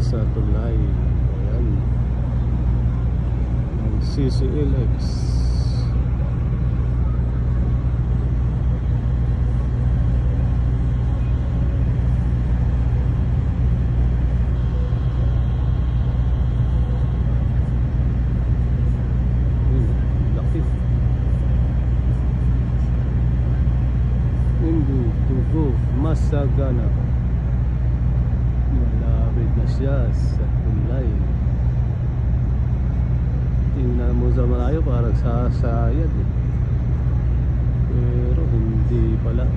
sa tulay. Ayan, ang CCLX. Masagana. Malapit na siya sa tulay. Tingnan mo sa malayo parang sasayad eh. Pero hindi pala.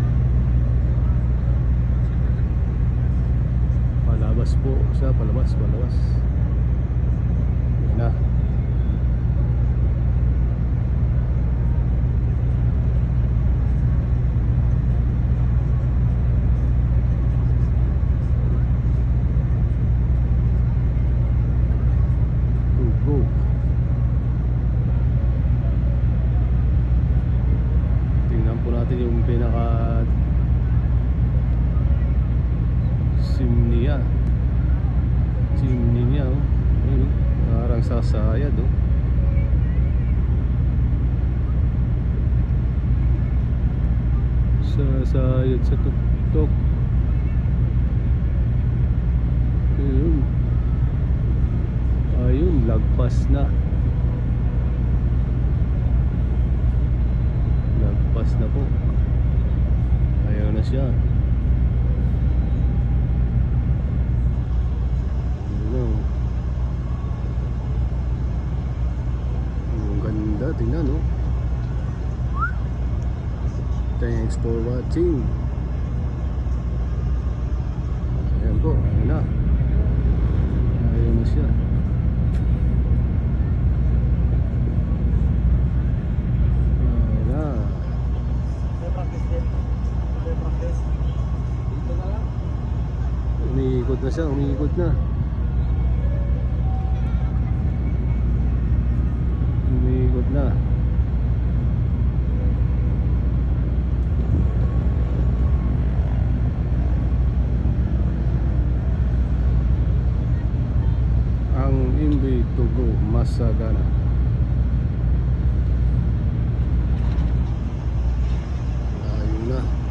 Palabas po siya, palabas. Yan na. Tingnan po natin yung pinaka chimney niya oh. Ayun, parang sasayad oh. Sasayad sa tuktok. Ayun, lagpas na po. Ayaw na siya. Ang ganda, tingnan no. Thanks for watching. Ayan po, ayun na. Ayaw na siya. Umiikot na siya, umiikot na. Umiikot na. Ang MB Tugo Masagana. Ayun na.